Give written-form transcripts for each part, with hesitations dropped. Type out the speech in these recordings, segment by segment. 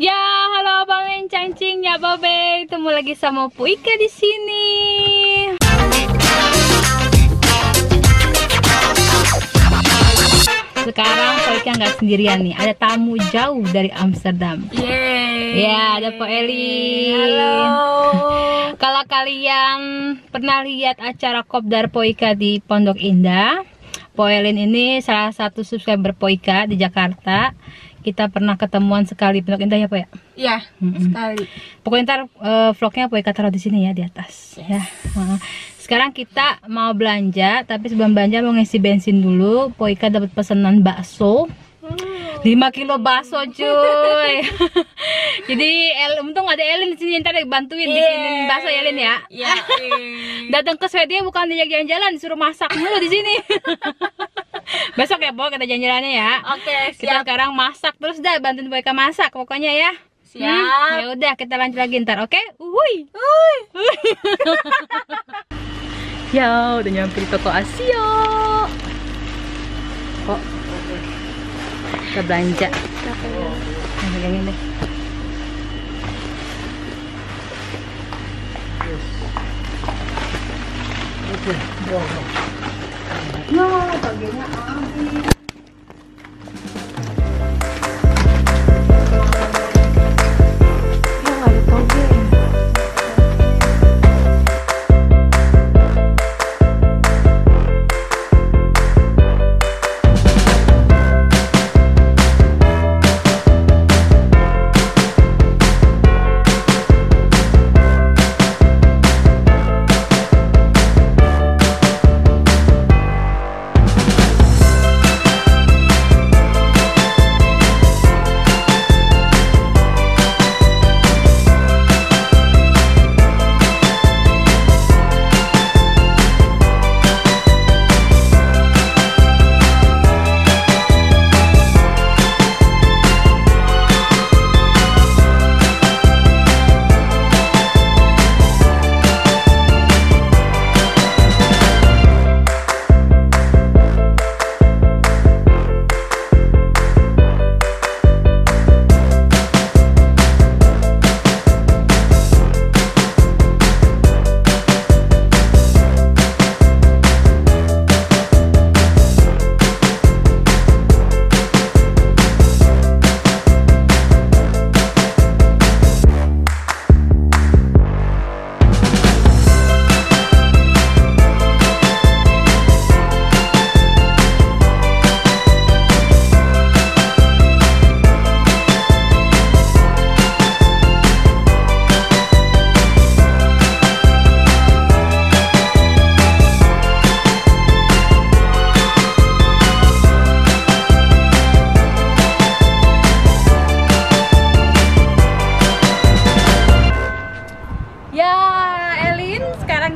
Ya, halo Bang Encang-cing ya Babe, ketemu lagi sama Bu Ika di sini. Sekarang Bu Ika nggak sendirian nih, ada tamu jauh dari Amsterdam. Yeay. Ya, ada Po Eli. Halo. Kalau kalian pernah lihat acara Kopdar Po Ika di Pondok Indah, Po Elin ini salah satu subscriber Po Ika di Jakarta. Kita pernah ketemuan sekali Pondok Indah ya Po ya? Iya, sekali. Pokoknya ntar vlognya Po Ika taruh di sini ya, di atas. Ya. Sekarang kita mau belanja, tapi sebelum belanja mau ngisi bensin dulu. Po Ika dapat pesanan bakso. 5 kilo bakso cuy. Jadi untung ada Elin di sini, ntar bantuin bikinin bakso ya Elin ya. Iya. Datang ke Swedia bukan diajak jalan-jalan, disuruh masak dulu di sini. Besok ya Po kita jalan-jalannya ya. Oke, Kita siap. sekarang masak terus dah, bantuin Po Ika masak pokoknya ya. Siap. Ya udah kita lanjut lagi ntar, oke? Uhuy. Ya udah nyampe di toko Asia. Kok kita belanja. Nah, pegangin deh. No, bagiannya habis. Ya, nggak ada toge.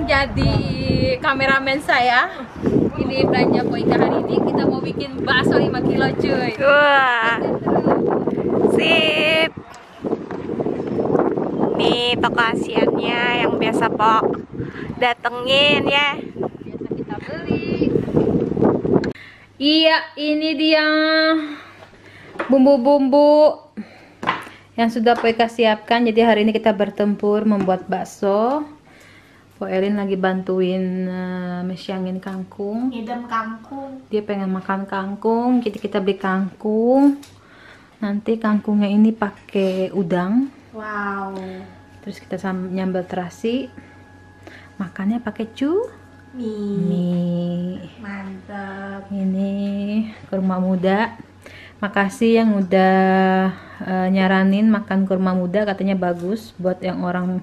Jadi kameramen saya. Ini belanja Po Ika hari ini, kita mau bikin bakso 5 kilo cuy. Wah. Sip. Nih toko Asiannya yang biasa Po datengin ya. Biasa kita beli. Iya, ini dia bumbu-bumbu yang sudah Po Ika siapkan. Jadi hari ini kita bertempur membuat bakso. Po Elin lagi bantuin mesyangin kangkung. Ngidam kangkung. Dia pengen makan kangkung, jadi kita beli kangkung. Nanti kangkungnya ini pakai udang. Wow. Terus kita nyambal terasi. Makannya pakai Mie. mie. Mantap. Ini kurma muda. Makasih yang udah nyaranin makan kurma muda, katanya bagus buat yang orang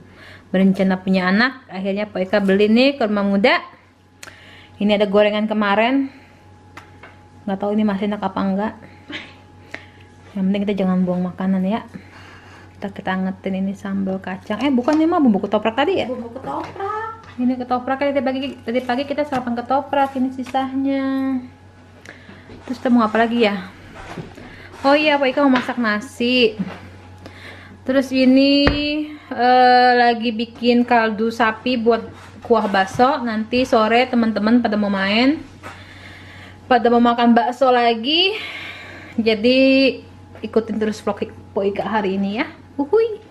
berencana punya anak. Akhirnya Po Ika beli nih kurma muda. Ini ada gorengan kemarin, nggak tahu ini masih enak apa enggak. Yang penting kita jangan buang makanan ya. Kita angetin ini sambal kacang. Bukan ini mah bumbu ketoprak tadi ya. Bumbu ketoprak. Ini ketoprak tadi pagi kita sarapan ketoprak. Ini sisanya. Terus kita mau apa lagi ya? Oh iya, Po Ika mau masak nasi. Terus ini lagi bikin kaldu sapi buat kuah bakso. Nanti sore teman-teman pada mau main, pada mau makan bakso lagi. Jadi ikutin terus vlog Po Ika hari ini ya. Uhuy.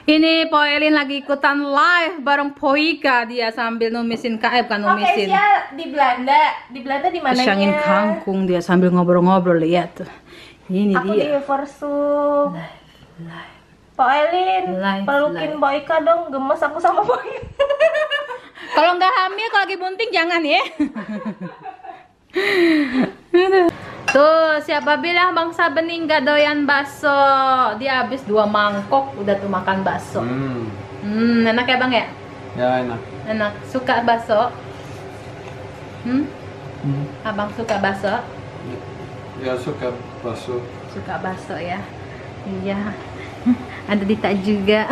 Ini Po Elin lagi ikutan live bareng Po Ika, dia sambil numisin bukan numisin. Oke, di Belanda. Di Belanda di mananya? Pesyangin kangkung, dia sambil ngobrol-ngobrol, lihat tuh. Ini Aku dia. di Versum. Po Elin, pelukin Po Ika dong, gemes aku sama Po Ika. Kalau nggak hamil, kalau lagi bunting jangan ya. Tuh, siapa bilang bangsa bening gak doyan bakso? Dia habis 2 mangkok udah tuh makan bakso. Enak ya bang ya? Ya enak. Enak. Suka bakso? Abang suka bakso? Ya suka bakso. Suka bakso ya? Iya. Ada Dita juga.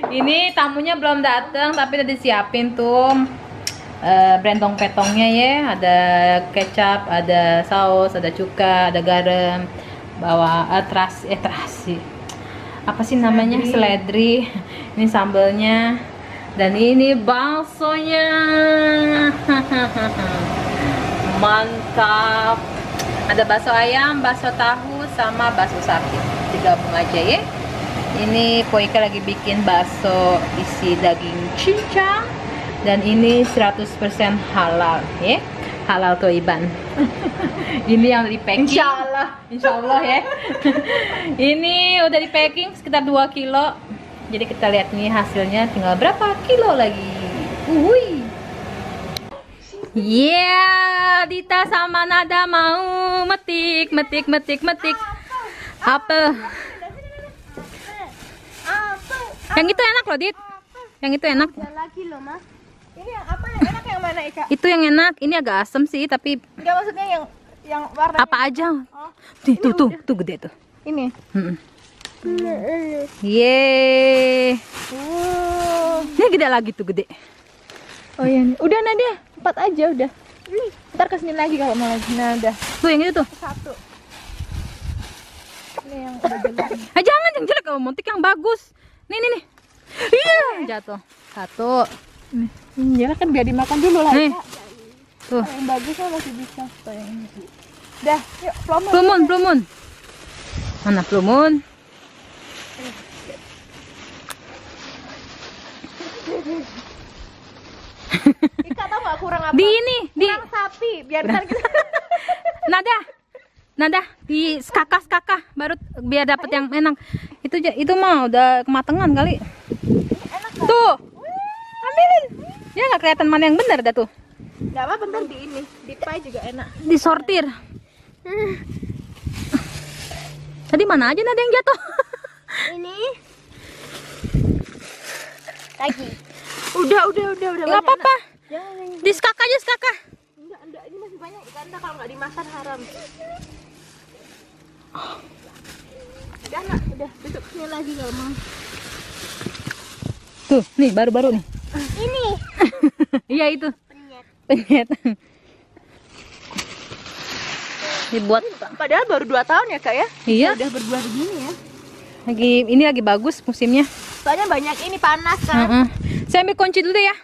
Ini tamunya belum datang tapi udah disiapin tuh. Brentong petongnya ya, ada kecap, ada saus, ada cuka, ada garam, bawa terasi, apa sih namanya, seledri. Ini sambelnya dan ini baksonya. Mantap. Ada bakso ayam, bakso tahu, sama bakso sapi, digabung aja ya. Ini Po Ika lagi bikin bakso isi daging cincang. Dan ini 100% halal ya. Halal toiban. Ini yang di packing. Insya Allah ya. Ini udah di packing sekitar 2 kilo. Jadi kita lihat nih hasilnya tinggal berapa kilo lagi. Yeah, Dita sama Nada mau metik apel. Yang itu enak loh, Dit. Yang itu enak. Lagi loh, Mas. Ini yang apa yang enak, yang mana, Ika? Itu yang enak. Ini agak asem sih, tapi Enggak, maksudnya yang warna apa aja. Tuh gede tuh. ini. Yeay. Ini gede lagi tuh, gede. Oh iya nih. Udah Nadia, 4 aja udah. Ntar kesini lagi kalau mau lagi. Nah udah. Tuh yang itu tuh. 1. Ini yang udah jelek. Jangan yang jelek, kalau montik yang bagus. Nih. Iya, jatuh. 1. Jelek kan biar dimakan dulu lah. Nih. Tuh. Yang bagusnya masih bisa. Tuh yang ini. Dah, yuk Plum moon. Mana plum moon? Ika tau gak kurang apa? Di ini, kurang sapi. Biar ntar kita Nada di skakah baru biar dapat yang enak. Itu mah udah kematangan kali. Tuh. Ambilin. Ya nggak kelihatan mana yang benar dah tuh. Gak apa-apa, bentar di ini. Di pie juga enak. Disortir. Tadi mana aja Nada yang jatuh? Ini lagi. Udah. Nggak apa-apa. Di skak aja skakah. Enggak, ini masih banyak ikan. Kalau nggak dimakan haram. Udah, besok sini lagi kalau mau. Tuh, nih baru-baru nih. Ini. Iya itu. Penyet. Dibuat. Padahal baru 2 tahun ya Kak ya? Iya. Udah berbuah begini ya. Ini lagi bagus musimnya. Soalnya banyak ini panas kan. Saya ambil kunci dulu deh ya.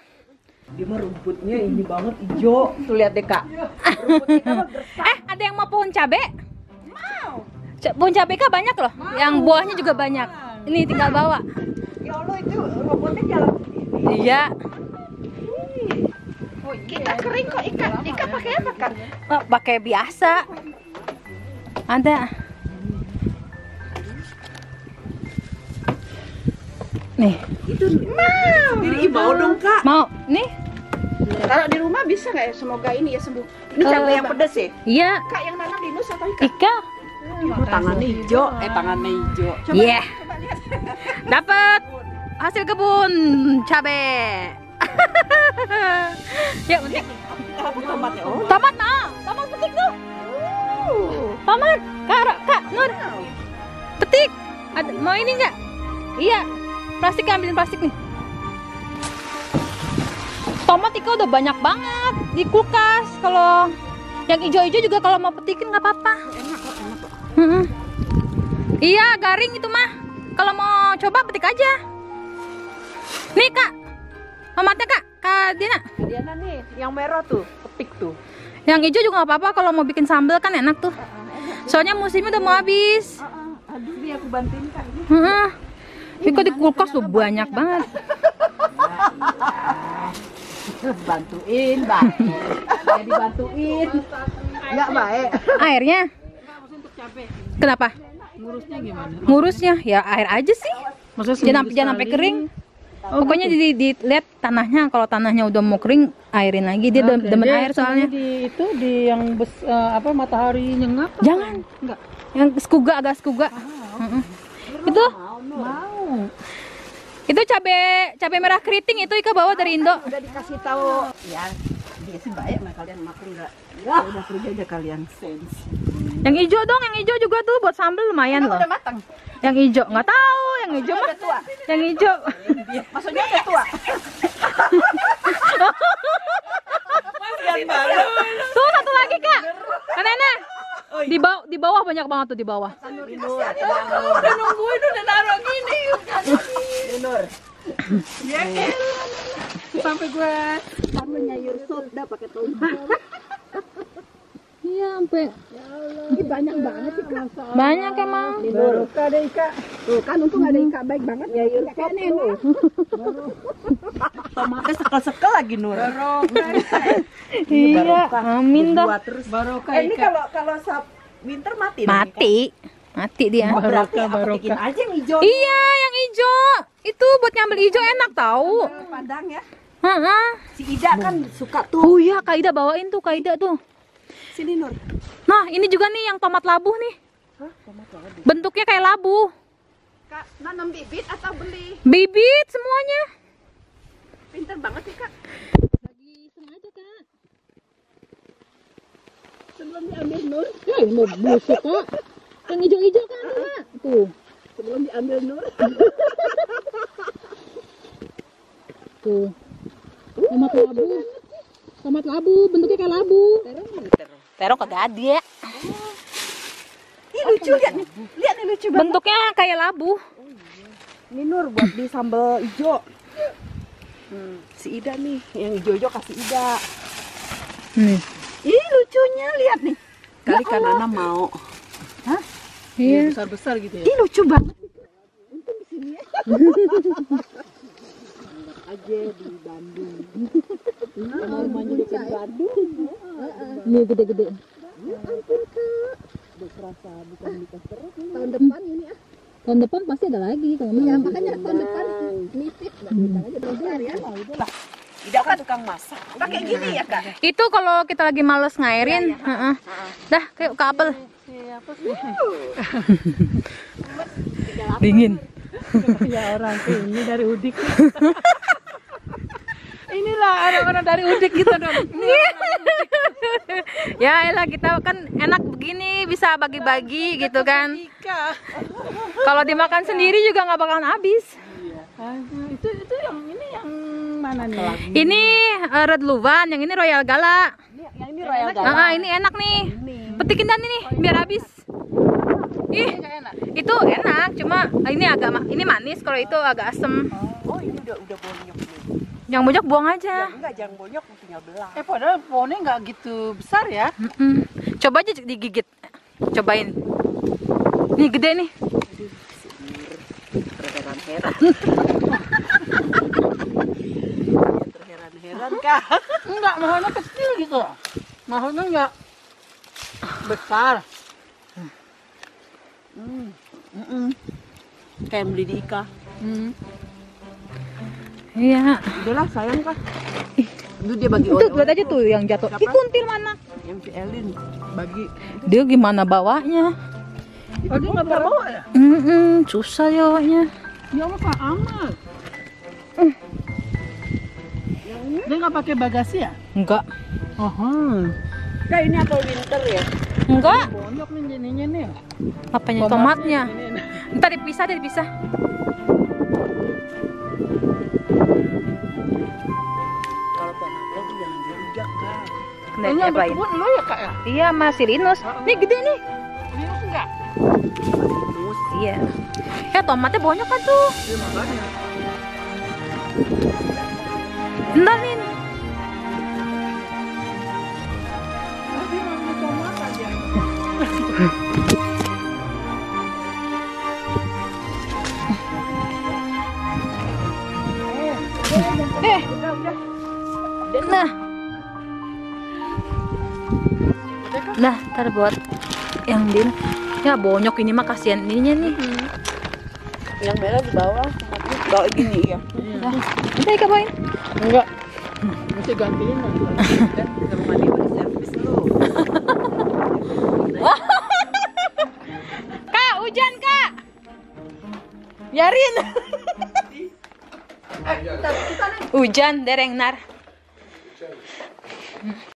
Dia mah rumputnya ini banget hijau. Tuh lihat deh Kak. Ada yang mau pohon cabe? Mau. Pohon cabe Kak banyak loh. Yang buahnya juga banyak. Ini tinggal bawa. Ya Allah, itu rumputnya jalan. Iya. Oh, kita kering kok ikan. Ikan pakai apa Kak? Pakai biasa. Ada. Nih. Ini mau dong Kak. Mau? Nih. Kalau di rumah bisa nggak ya? Semoga ini ya sembuh. Ini cabai yang pedas ya? Iya. Kak yang nanam Linus atau Ika? Ika. Tangannya hijau. Tangannya hijau. Iya. Dapat hasil kebun cabe. Ya petik. Tomat ya. Oh. Tomat nah. Tomat petik tuh. Tomat. Kak Nur. Petik. Mau ini enggak? Iya. Plastik, ambilin plastik nih. Tomat Ika udah banyak banget di kulkas. Kalau yang hijau-hijau juga kalau mau petikin nggak apa-apa. Enak kok. Iya, garing itu mah. Kalau mau coba petik aja. Nih Kak, tomatnya Kak Dina. Diana nih, yang merah tuh, petik tuh. Yang hijau juga nggak apa-apa kalau mau bikin sambal kan enak tuh. Soalnya musimnya udah mau habis. Aduh, dia aku bantuin Kak. Heeh. Ini kok di kulkas tuh banyak banget. Bantuin, baik. Saya dibantuin. Enggak baik. Airnya? Kenapa? Ngurusnya gimana? Ngurusnya ya air aja sih. Maksudnya Jangan sampai kering. Pokoknya dilihat tanahnya, kalau tanahnya udah mau kering, airin lagi. Dia demen air soalnya. Di yang matahari nyengat. Jangan. Enggak. Yang agak skuga. Heeh. Itu Mau. itu cabe merah keriting itu Ika bawa dari Indo. Udah dikasih tahu. Ya, dia sih baik mah kalian makan enggak. Udah kerja aja kalian. Yang hijau dong, yang hijau juga tuh buat sambal lumayan loh. Udah matang. Yang hijau nggak tahu, yang hijau mah. Tua. Yang hijau. Maksudnya udah tua. Tuh satu lagi Kak. Kan Nenek. Di bawah banyak banget tuh di bawah. Udah nungguin udah naruh gini. Nur. Ya sampai gue nyayur sop dah pakai tomat. Iya, sampai Ini banyak banget sih Kak. banyak emang. Barokah deh Ika. Tuh kan untung ada Ika baik banget. Nyayur sop tuh. Tomatnya sekel-sekel lagi Nur. Iya, amin dah. Terus barokah ini kalau sop winter mati. Mati dia. Barokah bikin aja yang hijau. Iya, yang hijau. Itu buat ngambil hijau enak tahu. Padang ya. Heeh. Si Ida kan suka tuh. Oh iya, Kak Ida bawain tuh, Kak Ida tuh. Sini Nur. Nah, ini juga nih yang tomat labu nih. Bentuknya kayak labu. Kak, nanam bibit atau beli? Bibit semuanya. Pinter banget sih Kak. Lagi sengaja, Kak. Sebelum diambil Nur. Mau busuk, Kak. Yang hijau-hijau kan tuh, Kak. Tuh. Sebelum diambil Nur. Tuh. Tomat labu. Tomat labu, bentuknya kayak labu. Terong kagak ada. Ih lucu lihat nih. Lihat nih lucu banget. Bentuknya kayak labu. Ini Nur buat di sambal hijau. Si Ida nih, yang hijau-hijau kasih Ida. Ih lucunya lihat nih. Kali kan Nana mau. Hah? Iya. Besar-besar gitu ya. Ih lucu banget. Untung di sini ya. Aja di Bandung. Rumahnya di Bandung. Iya gede-gede. Berasa bukan nikah terus. Tahun depan ini ya. Tahun depan pasti ada lagi kalau Ya makanya tahun depan nitip. Kita aja besar ya. Tidak kan tukang masak. Pakai gini ya Kak. Itu kalau kita lagi males ngairin, heeh. Dah kayak kabel. Dingin. Ya orang ini dari Udik. Inilah orang-orang dari Udik gitu dong. Ya elah kita kan enak begini bisa bagi-bagi gitu kan. Kalau dimakan sendiri juga nggak bakalan habis. Itu yang ini yang mana nih? Ini Red Luwan, yang ini Royal Gala. Yang ini Royal Gala. Ini enak nih. Petikin dan ini biar habis. Ih, itu enak, cuma ini manis, kalau itu agak asem. Oh, ini udah bonyok nih. Yang bonyok buang aja. Enggak, jangan bonyok, tinggal belah. Padahal pohonnya nggak gitu besar ya. Coba aja digigit. Cobain. Nih gede nih. Terheran-heran. Terheran-heran Kak. Enggak, mahalnya kecil gitu. Mahalnya enggak besar. Kayak beli di Ika. Iya. Udahlah sayang Kak. Itu dia bagi Itu lihat aja tuh yang jatuh. Ih, kuntil mana? Yang si Elin bagi. Dia gimana bawanya? Oh, dia nggak pernah bawa ya? Susah ya bawanya. Ya Allah Kak, amat. Dia nggak pakai bagasi ya? Enggak. Kayak ini apel winter ya? Enggak. Bonyok nih jadinya nih. Apanya? Tomatnya. Ntar dipisah. Kalau tomatnya tuh jangan dirujak Kak. Kena diapain? Lo ya Kak ya? Iya, masih Linus. Nih gede nih. Linus enggak? Iya. Tomatnya banyak kan tuh. Iya makanya. Entar nih. Dia mau tomat aja. Oke. Nah, ntar buat yang Din. Ya bonyok ini mah kasihan ininya nih. Yang merah di bawah. Bawa gini ya. Nah, nanti Ika bawain. Enggak. Mesti gantiin nanti. Kan rumah dia udah servis lu. Kak, hujan Kak. Biarin. Hujan dereng nar.